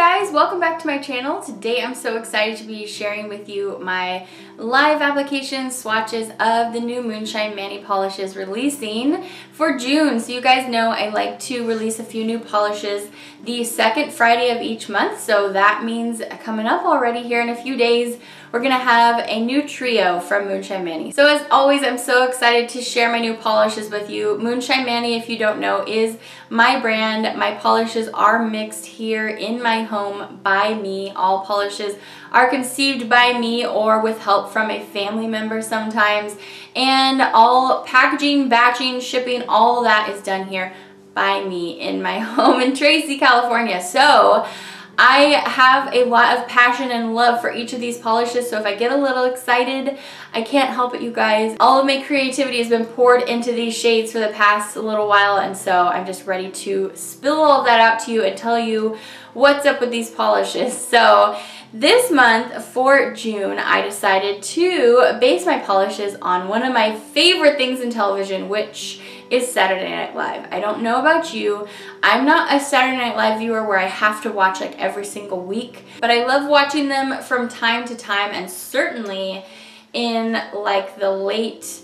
guys, welcome back to my channel. Today I'm so excited to be sharing with you my live application swatches of the new Moonshine Mani polishes releasing for June. So you guys know I like to release a few new polishes the second Friday of each month. So that means coming up already here in a few days, we're gonna have a new trio from Moonshine Mani. So as always, I'm so excited to share my new polishes with you. Moonshine Mani, if you don't know, is my brand. My polishes are mixed here in my home by me. All polishes are conceived by me or with help from a family member sometimes. And all packaging, batching, shipping, all that is done here by me in my home in Tracy, California. So I have a lot of passion and love for each of these polishes, so if I get a little excited, I can't help it, you guys. All of my creativity has been poured into these shades for the past little while, and so I'm just ready to spill all of that out to you and tell you what's up with these polishes. So this month for June, I decided to base my polishes on one of my favorite things in television, which is Saturday Night Live. I don't know about you. I'm not a Saturday Night Live viewer where I have to watch like every single week, but I love watching them from time to time, and certainly in like the late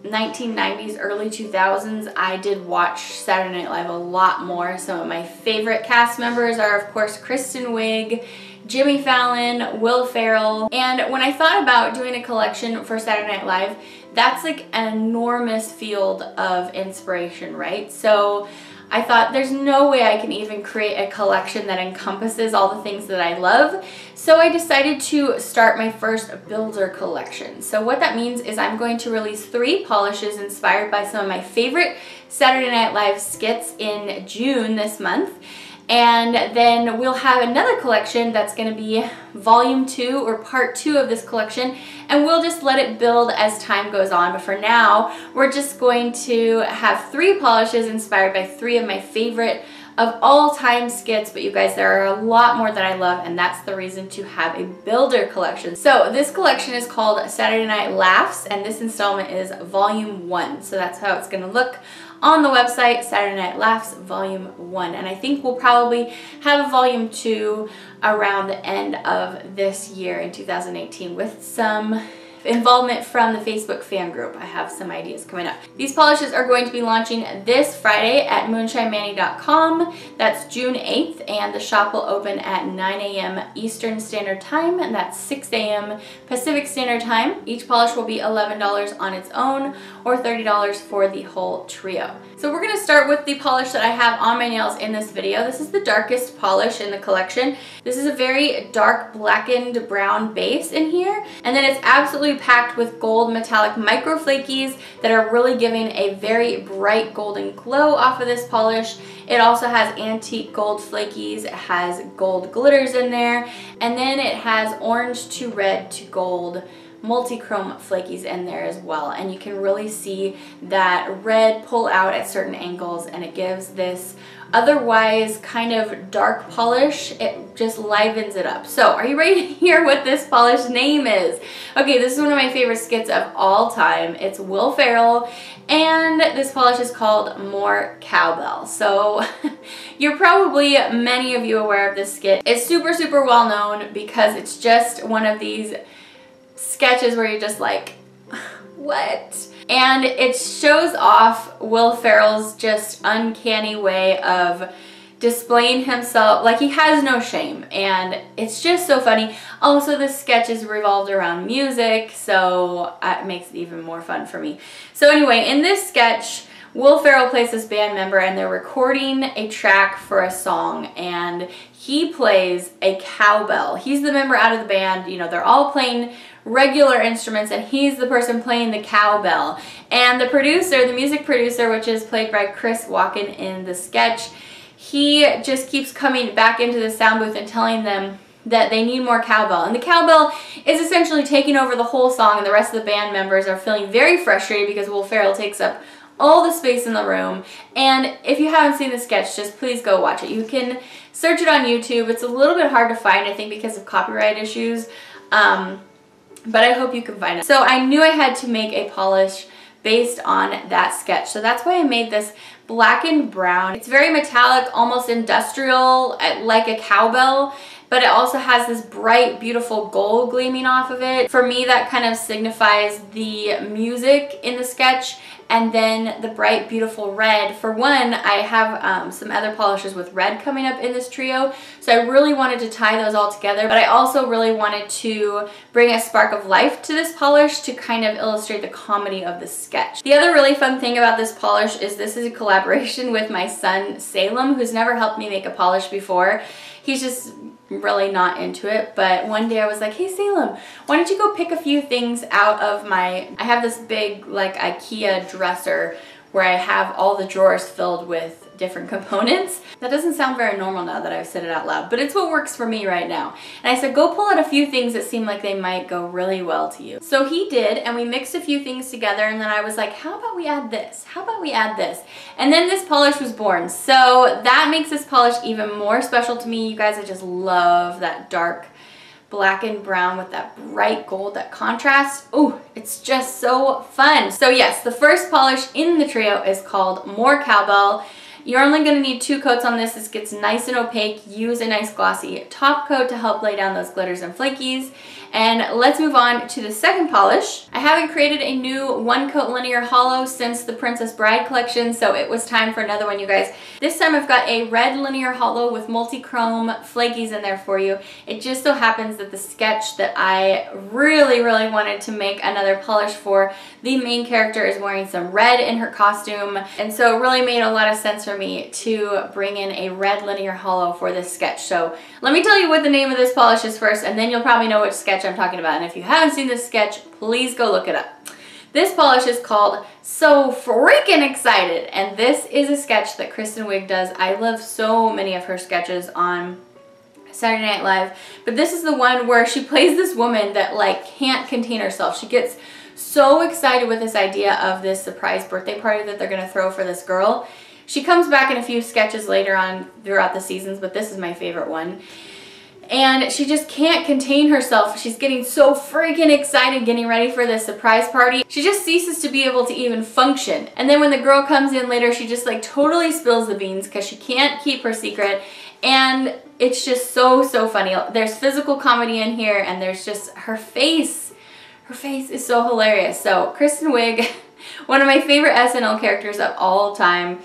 1990s, early 2000s, I did watch Saturday Night Live a lot more. Some of my favorite cast members are, of course, Kristen Wiig, Jimmy Fallon, Will Ferrell. And when I thought about doing a collection for Saturday Night Live, that's like an enormous field of inspiration, right? So I thought there's no way I can even create a collection that encompasses all the things that I love. So I decided to start my first builder collection. So what that means is I'm going to release 3 polishes inspired by some of my favorite Saturday Night Live skits in June this month. And then we'll have another collection that's going to be volume 2 or part 2 of this collection, and we'll just let it build as time goes on. But for now, we're just going to have 3 polishes inspired by 3 of my favorite of all time skits. But you guys, there are a lot more that I love, and that's the reason to have a builder collection. So this collection is called Saturday Night Laughs, and this installment is volume 1. So that's how it's going to look on the website, Saturday Night Laughs Volume 1. And I think we'll probably have a Volume 2 around the end of this year in 2018 with some involvement from the Facebook fan group. I have some ideas coming up. These polishes are going to be launching this Friday at moonshinemani.com. That's June 8th, and the shop will open at 9 a.m. Eastern Standard Time, and that's 6 a.m. Pacific Standard Time. Each polish will be $11 on its own or $30 for the whole trio. So we're going to start with the polish that I have on my nails in this video. This is the darkest polish in the collection. This is a very dark blackened brown base in here, and then it's absolutely packed with gold metallic micro flakies that are really giving a very bright golden glow off of this polish. It also has antique gold flakies, it has gold glitters in there, and then it has orange to red to gold multi-chrome flakies in there as well. And you can really see that red pull out at certain angles, and it gives this otherwise kind of dark polish, it just livens it up. So are you ready to hear what this polish name is? Okay, this is one of my favorite skits of all time. It's Will Ferrell, and this polish is called More Cowbell. So you're probably, many of you, aware of this skit. It's super, super well known because it's just one of these sketches where you're just like, what? And it shows off Will Ferrell's just uncanny way of displaying himself. Like, he has no shame, and it's just so funny. Also, the sketch is revolved around music, so it makes it even more fun for me. So anyway, in this sketch, Will Ferrell plays this band member, and they're recording a track for a song, and he plays a cowbell. He's the member out of the band. You know, they're all playing regular instruments, and he's the person playing the cowbell. And the producer, the music producer, which is played by Chris Walken in the sketch, he just keeps coming back into the sound booth and telling them that they need more cowbell. And the cowbell is essentially taking over the whole song, and the rest of the band members are feeling very frustrated because Will Ferrell takes up all the space in the room. And if you haven't seen the sketch, just please go watch it. You can search it on YouTube. It's a little bit hard to find, I think, because of copyright issues. But I hope you can find it. So I knew I had to make a polish based on that sketch. So that's why I made this black and brown. It's very metallic, almost industrial, like a cowbell, but it also has this bright, beautiful gold gleaming off of it. For me, that kind of signifies the music in the sketch, and then the bright, beautiful red. For one, I have some other polishes with red coming up in this trio, so I really wanted to tie those all together, but I also really wanted to bring a spark of life to this polish to kind of illustrate the comedy of the sketch. The other really fun thing about this polish is this is a collaboration with my son, Salem, who's never helped me make a polish before. He's just really not into it, but one day I was like, hey Salem, why don't you go pick a few things out of I have this big like IKEA dresser where I have all the drawers filled with different components. That doesn't sound very normal now that I've said it out loud, but it's what works for me right now. And I said, go pull out a few things that seem like they might go really well to you. So he did, and we mixed a few things together, and then I was like, how about we add this? How about we add this? And then this polish was born. So that makes this polish even more special to me. You guys, I just love that dark black and brown with that bright gold, that contrast. Oh, it's just so fun. So yes, the first polish in the trio is called More Cowbell. You're only going to need 2 coats on this. This gets nice and opaque. Use a nice glossy top coat to help lay down those glitters and flakies. And let's move on to the second polish. I haven't created a new 1-coat Linear Holo since the Princess Bride collection, so it was time for another one, you guys. This time I've got a red Linear Holo with multi-chrome flakies in there for you. It just so happens that the sketch that I really wanted to make another polish for, the main character is wearing some red in her costume, and so it really made a lot of sense for me to bring in a red Linear Holo for this sketch. So let me tell you what the name of this polish is first, and then you'll probably know which sketch I'm talking about. And if you haven't seen this sketch, please go look it up. This polish is called So Freakin Excited, and this is a sketch that Kristen Wiig does. I love so many of her sketches on Saturday Night Live, but this is the one where she plays this woman that like can't contain herself. She gets so excited with this idea of this surprise birthday party that they're gonna throw for this girl. She comes back in a few sketches later on throughout the seasons, but this is my favorite one. And she just can't contain herself. She's getting so freaking excited getting ready for this surprise party. She just ceases to be able to even function. And then when the girl comes in later, she just like totally spills the beans because she can't keep her secret. And it's just so funny. There's physical comedy in here, and there's just her face. Her face is so hilarious. So Kristen Wiig, one of my favorite SNL characters of all time.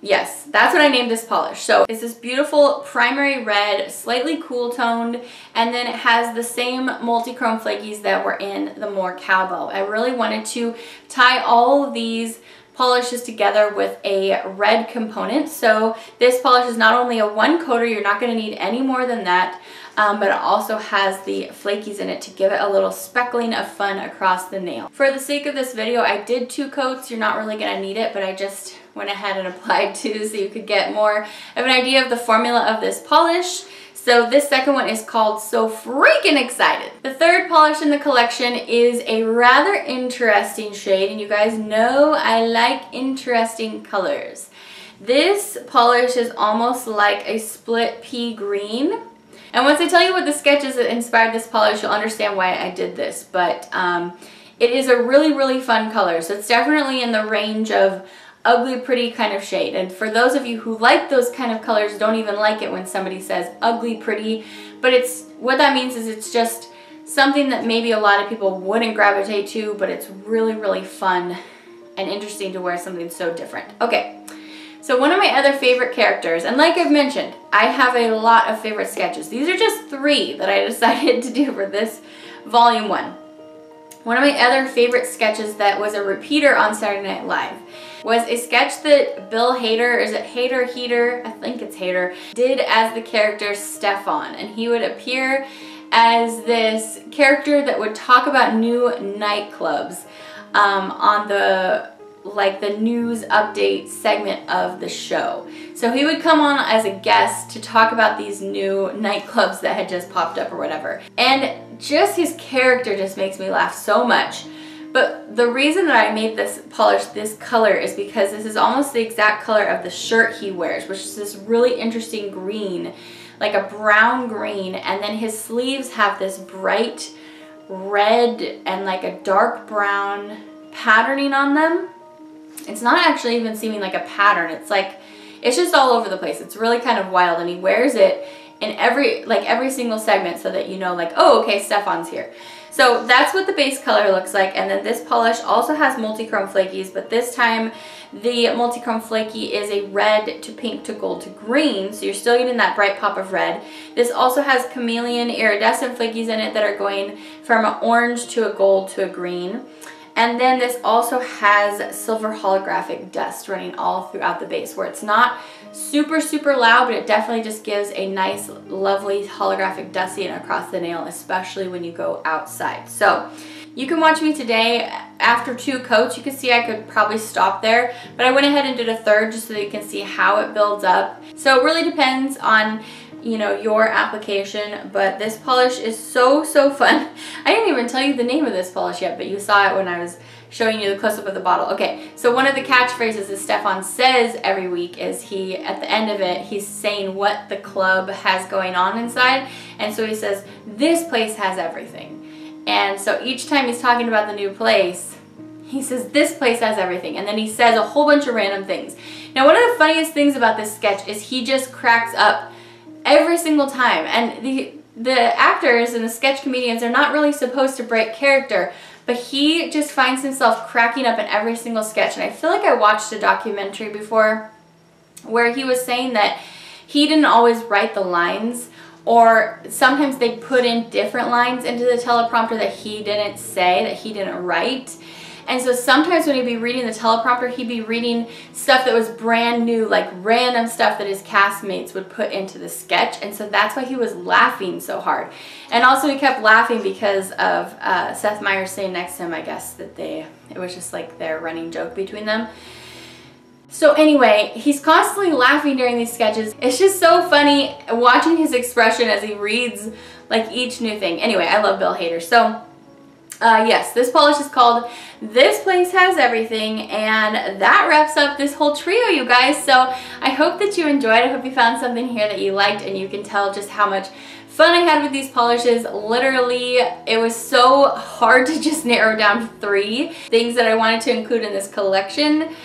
Yes, that's what I named this polish. So it's this beautiful primary red, slightly cool toned, and then it has the same multi-chrome flakies that were in the More Cowbell. I really wanted to tie all of these polishes together with a red component. So this polish is not only a 1-coater, you're not going to need any more than that, but it also has the flakies in it to give it a little speckling of fun across the nail. For the sake of this video, I did 2 coats. You're not really going to need it, but I just went ahead and applied 2 so you could get more of an idea of the formula of this polish. So this second one is called So Freakin Excited. The third polish in the collection is a rather interesting shade, and you guys know I like interesting colors. This polish is almost like a split pea green. And once I tell you what the sketch is that inspired this polish, you'll understand why I did this. But it is a really fun color. So it's definitely in the range of ugly pretty kind of shade. And for those of you who like those kind of colors, don't even like it when somebody says ugly pretty. But it's what that means is it's just something that maybe a lot of people wouldn't gravitate to, but it's really fun and interesting to wear something so different. Okay. So one of my other favorite characters, and like I've mentioned, I have a lot of favorite sketches. These are just 3 that I decided to do for this volume 1. One of my other favorite sketches that was a repeater on Saturday Night Live was a sketch that Bill Hader, is it Hader, Heater? I think it's Hader, did as the character Stefon. And he would appear as this character that would talk about new nightclubs on the news update segment of the show. So he would come on as a guest to talk about these new nightclubs that had just popped up or whatever. And just his character just makes me laugh so much. But the reason that I made this polish this color is because this is almost the exact color of the shirt he wears, which is this really interesting green, like a brown green, and then his sleeves have this bright red and like a dark brown patterning on them. It's not actually even seeming like a pattern. It's like, it's just all over the place. It's really kind of wild, and he wears it in every single segment so that you know, like, oh, okay, Stefon's here. So that's what the base color looks like. And then this polish also has multi-chrome flakies, but this time the multi-chrome flaky is a red to pink to gold to green. So you're still getting that bright pop of red. This also has chameleon iridescent flakies in it that are going from an orange to a gold to a green. And then this also has silver holographic dust running all throughout the base, where it's not super, super loud, but it definitely just gives a nice, lovely holographic dusting across the nail, especially when you go outside. So you can watch me today after 2 coats. You can see I could probably stop there, but I went ahead and did a third just so that you can see how it builds up. So it really depends on, you know, your application, but this polish is so, so fun. I didn't even tell you the name of this polish yet, but you saw it when I was showing you the close-up of the bottle. Okay, so one of the catchphrases that Stefon says every week is at the end of it, he's saying what the club has going on inside, and so he says, this place has everything. And so each time he's talking about the new place, he says, this place has everything, and then he says a whole bunch of random things. Now, one of the funniest things about this sketch is he just cracks up every single time, and the actors and the sketch comedians are not really supposed to break character, but he just finds himself cracking up in every single sketch. And I feel like I watched a documentary before where he was saying that he didn't always write the lines, or sometimes they put in different lines into the teleprompter that he didn't say, that he didn't write. And so sometimes when he'd be reading the teleprompter, he'd be reading stuff that was brand new, like random stuff that his castmates would put into the sketch. And so that's why he was laughing so hard. And also he kept laughing because of Seth Meyers saying next to him, I guess, that it was just like their running joke between them. So anyway, he's constantly laughing during these sketches. It's just so funny watching his expression as he reads like each new thing. Anyway, I love Bill Hader. So yes, this polish is called This Place Has Everything, and that wraps up this whole trio, you guys. So I hope that you enjoyed. I hope you found something here that you liked, and you can tell just how much fun I had with these polishes. Literally, it was so hard to just narrow down 3 things that I wanted to include in this collection.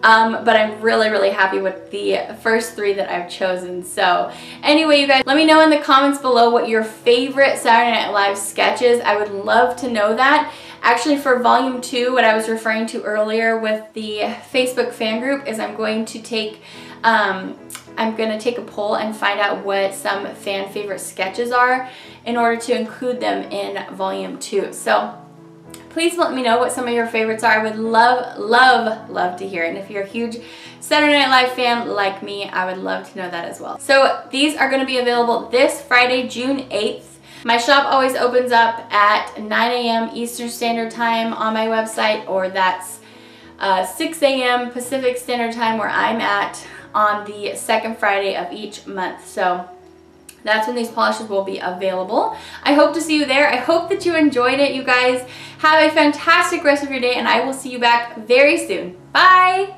But I'm really, really happy with the first 3 that I've chosen. So anyway, you guys, let me know in the comments below what your favorite Saturday Night Live sketch is. I would love to know that. Actually, for volume 2, what I was referring to earlier with the Facebook fan group is I'm going to take a poll and find out what some fan favorite sketches are in order to include them in volume 2. So please let me know what some of your favorites are. I would love, love, love to hear it. And if you're a huge Saturday Night Live fan like me, I would love to know that as well. So these are going to be available this Friday, June 8th. My shop always opens up at 9 a.m. Eastern Standard Time on my website, or that's 6 a.m. Pacific Standard Time where I'm at on the 2nd Friday of each month. So that's when these polishes will be available. I hope to see you there. I hope that you enjoyed it, you guys. Have a fantastic rest of your day, and I will see you back very soon. Bye!